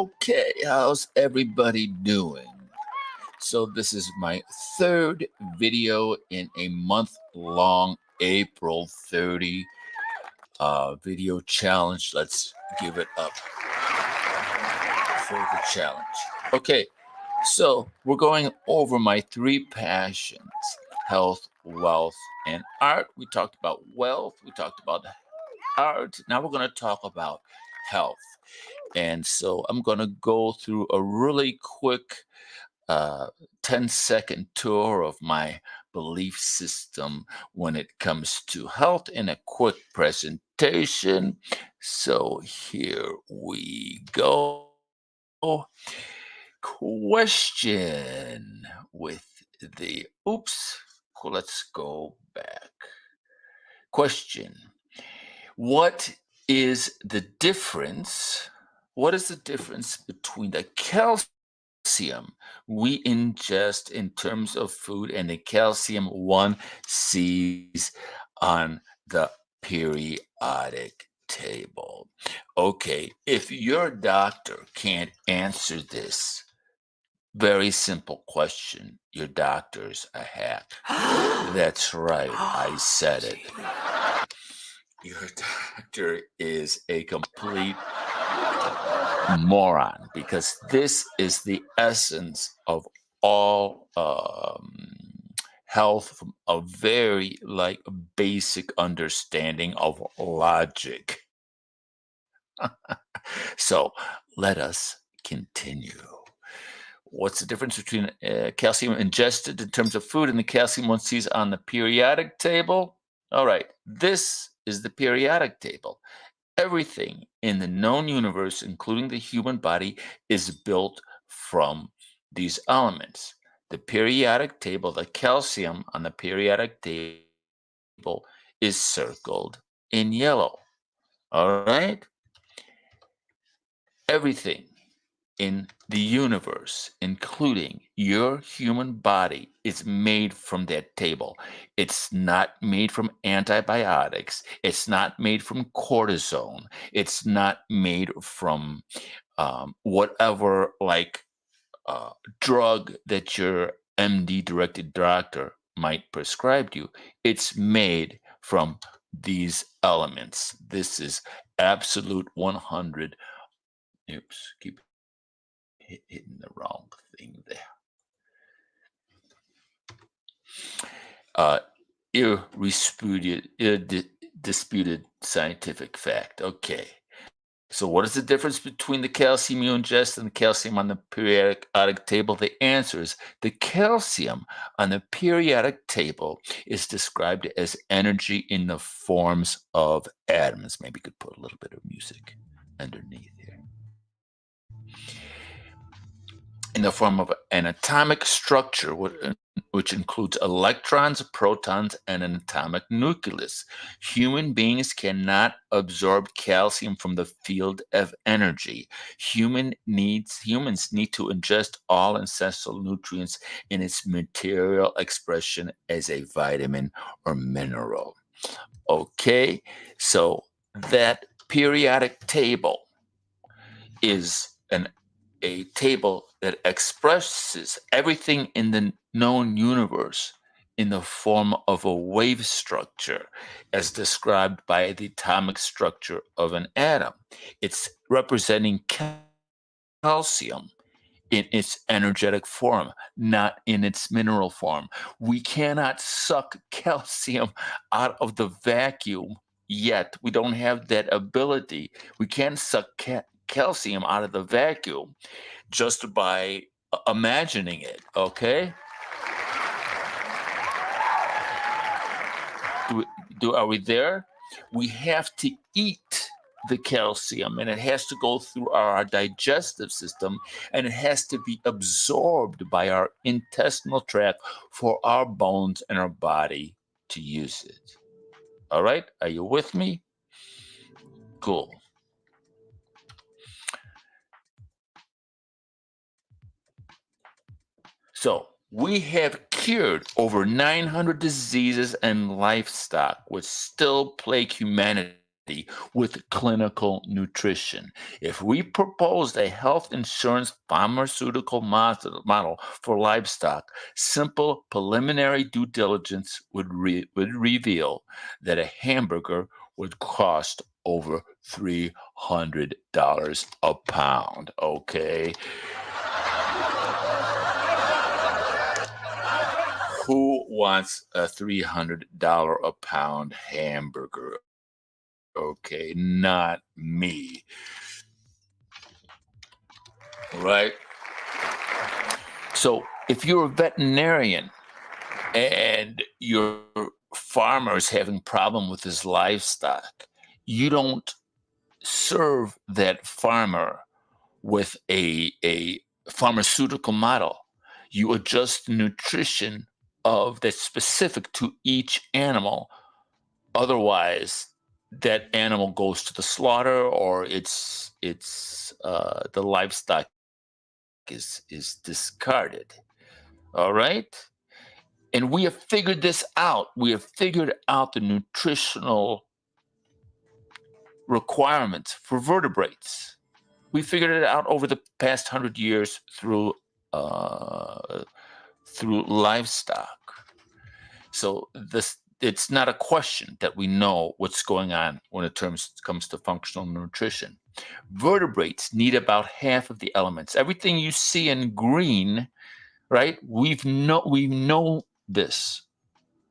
Okay, how's everybody doing? So, this is my third video in a month-long April 30 video challenge. Let's give it up for the challenge. Okay, so we're going over my three passions: health, wealth, and art. We talked about wealth, we talked about art. Now we're going to talk about health. And so I'm going to go through a really quick uh, 10-second tour of my belief system when it comes to health in a quick presentation. So here we go. Question with the, oops, let's go back. Question. What is the difference? What is the difference between the calcium we ingest in terms of food and the calcium one sees on the periodic table? Okay, if your doctor can't answer this very simple question, your doctor's a hack. That's right, I said it. Your doctor is a complete moron because this is the essence of all health from a very basic understanding of logic. So let us continue. What's the difference between calcium ingested in terms of food and the calcium one sees on the periodic table? All right, this is the periodic table. Everything in the known universe, including the human body, is built from these elements. The periodic table, the calcium on the periodic table is circled in yellow. All right? Everything in the universe, including your human body, is made from that table. It's not made from antibiotics. It's not made from cortisone. It's not made from whatever drug that your MD directed doctor might prescribe you. It's made from these elements. This is absolute 100. Oops, keep hitting the wrong thing there. Disputed scientific fact. Okay. So what is the difference between the calcium you ingest and the calcium on the periodic table? The answer is the calcium on the periodic table is described as energy in the forms of atoms. Maybe you could put a little bit of music underneath here. In the form of an atomic structure, which includes electrons, protons, and an atomic nucleus. Human beings cannot absorb calcium from the field of energy. Humans need to ingest all essential nutrients in its material expression as a vitamin or mineral. Okay, so that periodic table is a table that expresses everything in the known universe in the form of a wave structure as described by the atomic structure of an atom. It's representing calcium in its energetic form, not in its mineral form. We cannot suck calcium out of the vacuum yet. We don't have that ability. We can't suck calcium out of the vacuum just by imagining it, okay? Are we there? We have to eat the calcium and it has to go through our digestive system and it has to be absorbed by our intestinal tract for our bones and our body to use it. All right? Are you with me? Cool. So we have cured over 900 diseases and livestock which still plague humanity with clinical nutrition. If we proposed a health insurance pharmaceutical model for livestock, simple preliminary due diligence would reveal that a hamburger would cost over $300 a pound. Okay. Who wants a $300 a pound hamburger? Okay, not me. Right? So if you're a veterinarian and your farmer is having problem with his livestock, you don't serve that farmer with a pharmaceutical model. You adjust the nutrition of that's specific to each animal. Otherwise, that animal goes to the slaughter, or it's the livestock is discarded. All right, and we have figured this out. We have figured out the nutritional requirements for vertebrates. We figured it out over the past 100 years through livestock. So this it's not a question that we know what's going on when it comes to functional nutrition. Vertebrates need about half of the elements. Everything you see in green, right? We know this,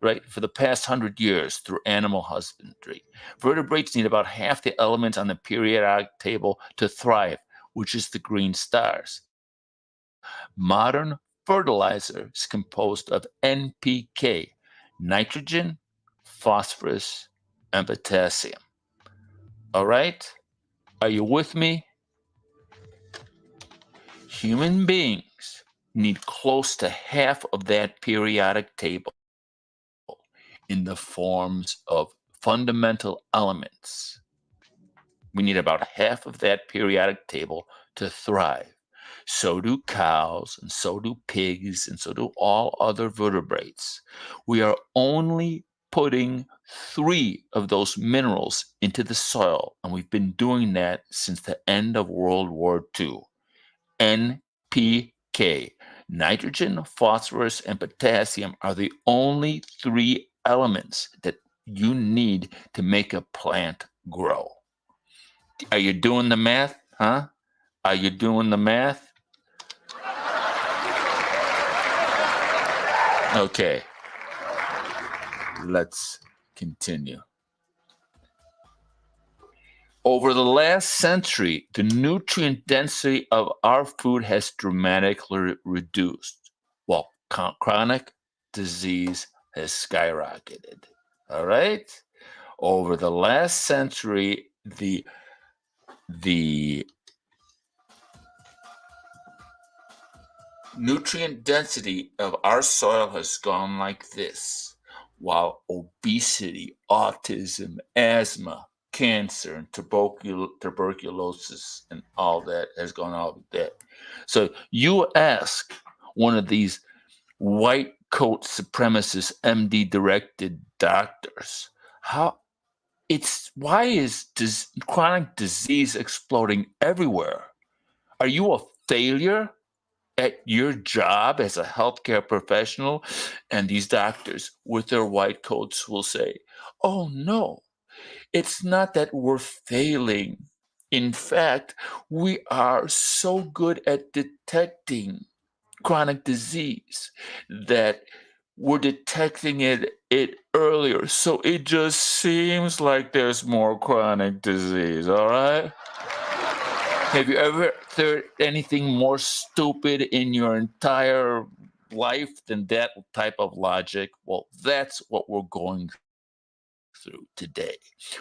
right, for the past 100 years through animal husbandry. Vertebrates need about half the elements on the periodic table to thrive, which is the green stars. Modern fertilizer is composed of NPK, nitrogen, phosphorus, and potassium. All right? Are you with me? Human beings need close to half of that periodic table in the forms of fundamental elements. We need about half of that periodic table to thrive. So do cows, and so do pigs, and so do all other vertebrates. We are only putting 3 of those minerals into the soil, and we've been doing that since the end of World War II. NPK, nitrogen, phosphorus, and potassium are the only 3 elements that you need to make a plant grow. Are you doing the math? Huh? Are you doing the math? Okay. Let's continue. Over the last century, the nutrient density of our food has dramatically reduced, while chronic disease has skyrocketed. All right? Over the last century, the nutrient density of our soil has gone like this, while obesity, autism, asthma, cancer, and tuberculosis, and all that has gone all with that. So you ask one of these white coat supremacist MD directed doctors, why is chronic disease exploding everywhere? Are you a failure at your job as a healthcare professional? And these doctors with their white coats will say, oh no, it's not that we're failing. In fact, we are so good at detecting chronic disease that we're detecting it earlier. So it just seems like there's more chronic disease, all right? Have you ever heard anything more stupid in your entire life than that type of logic? Well, that's what we're going through today.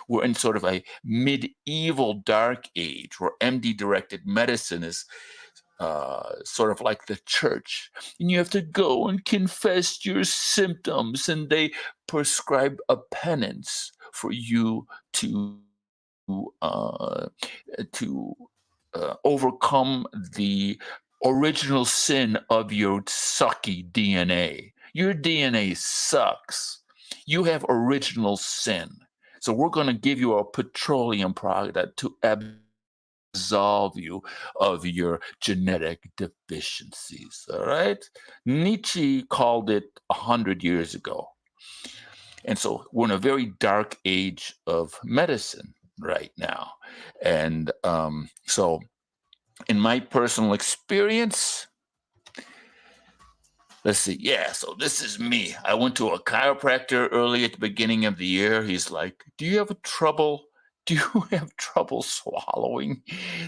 We're in sort of a medieval dark age where MD directed medicine is sort of like the church. And you have to go and confess your symptoms, and they prescribe a penance for you uh, to overcome the original sin of your sucky DNA. Your DNA sucks. You have original sin. So we're going to give you a petroleum product to absolve you of your genetic deficiencies. All right. Nietzsche called it 100 years ago. And so we're in a very dark age of medicine right now. And so, in my personal experience, let's see. Yeah, so this is me. I went to a chiropractor early at the beginning of the year. He's like, "Do you have trouble? Do you have trouble swallowing?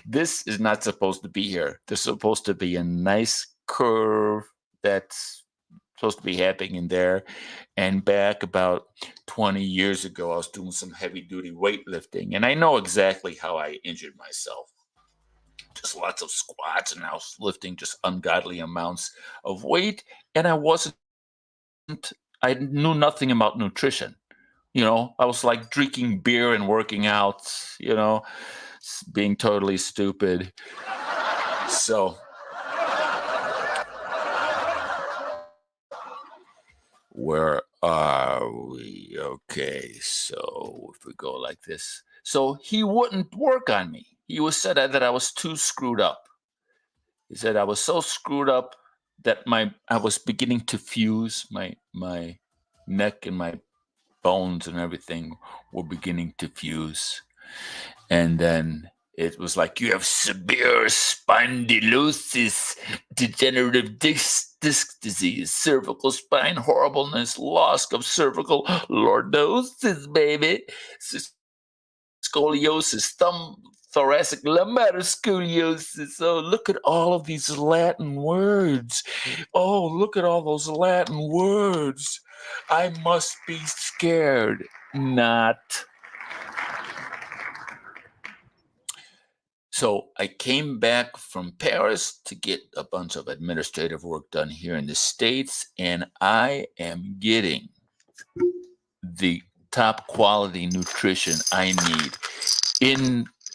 This is not supposed to be here. There's supposed to be a nice curve that's supposed to be happening in there." And back about 20 years ago, I was doing some heavy duty weightlifting, and I know exactly how I injured myself. Just lots of squats, and I was lifting just ungodly amounts of weight, and I knew nothing about nutrition. I was like drinking beer and working out, being totally stupid. So, where are we? Okay, so if we go like this. So he wouldn't work on me. He was said that I was too screwed up. He said I was so screwed up that I was beginning to fuse. My neck and my bones and everything were beginning to fuse. And then it was like, "You have severe spondylosis, degenerative disc disease, cervical spine horribleness, loss of cervical lordosis, baby, scoliosis, thumb thoracic lumbar scoliosis." Oh, look at all of these Latin words. Oh, look at all those Latin words. I must be scared. Not. So I came back from Paris to get a bunch of administrative work done here in the States, and I am getting the top quality nutrition I need.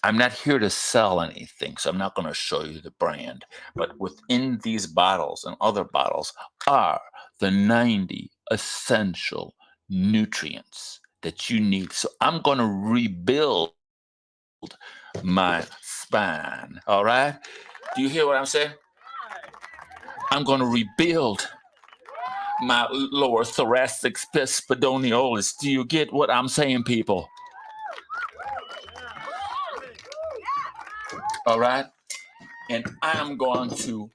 I'm not here to sell anything, so I'm not going to show you the brand, but within these bottles and other bottles are the 90 essential nutrients that you need. So I'm going to rebuild my spine. All right? Do you hear what I'm saying? I'm going to rebuild my lower thoracic spondylosis. Do you get what I'm saying, people? All right? And I'm going to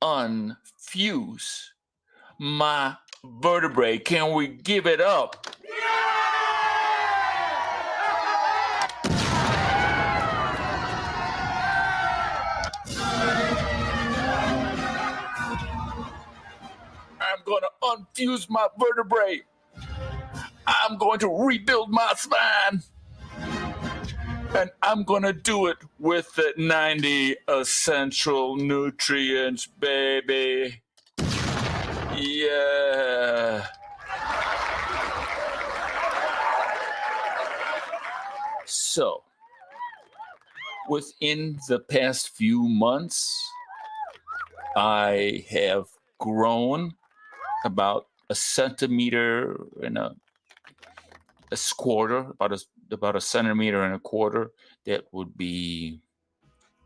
unfuse my vertebrae. Can we give it up? I'm going to unfuse my vertebrae. I'm going to rebuild my spine. And I'm going to do it with the 90 essential nutrients, baby. Yeah. So, within the past few months, I have grown about a centimeter and a quarter, about a centimeter and a quarter. That would be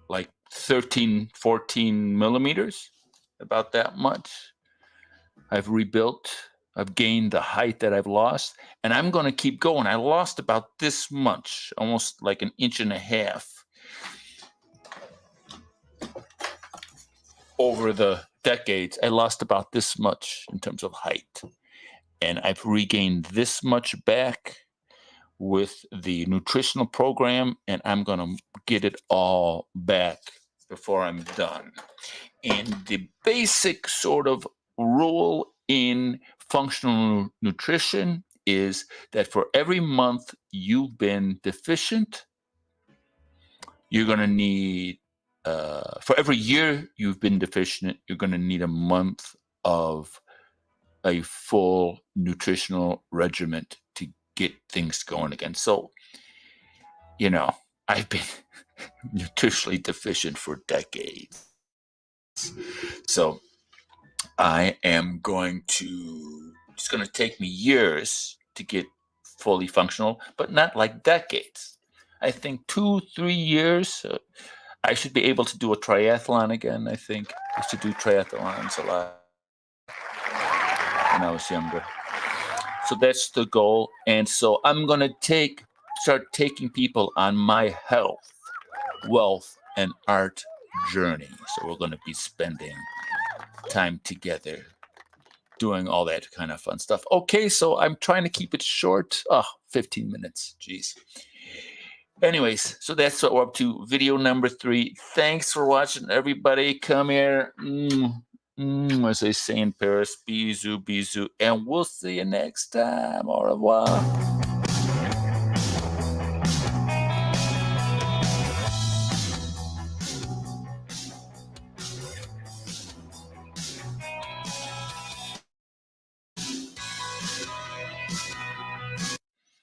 like 13, 14 millimeters, about that much. I've rebuilt. I've gained the height that I've lost, and I'm going to keep going. I lost about this much, almost like an inch and a half over the decades. I lost about this much in terms of height, and I've regained this much back with the nutritional program, and I'm going to get it all back before I'm done. And the basic sort of rule in functional nutrition is that for every month you've been deficient, you're going to need, for every year you've been deficient, you're going to need a month of a full nutritional regimen to get things going again. So, I've been nutritionally deficient for decades. So I am going to it's going to take me years to get fully functional, but not like decades. I think 2-3 years, I should be able to do a triathlon again. I think I used to do triathlons a lot when I was younger. So that's the goal. And so I'm going to start taking people on my health, wealth, and art journey. So we're going to be spending time together doing all that kind of fun stuff. Okay, so I'm trying to keep it short. 15 minutes. Jeez. Anyways, so that's what we're up to. Video number 3. Thanks for watching, everybody. Come here. As they say in Paris, bisous, bisous. And we'll see you next time. Au revoir.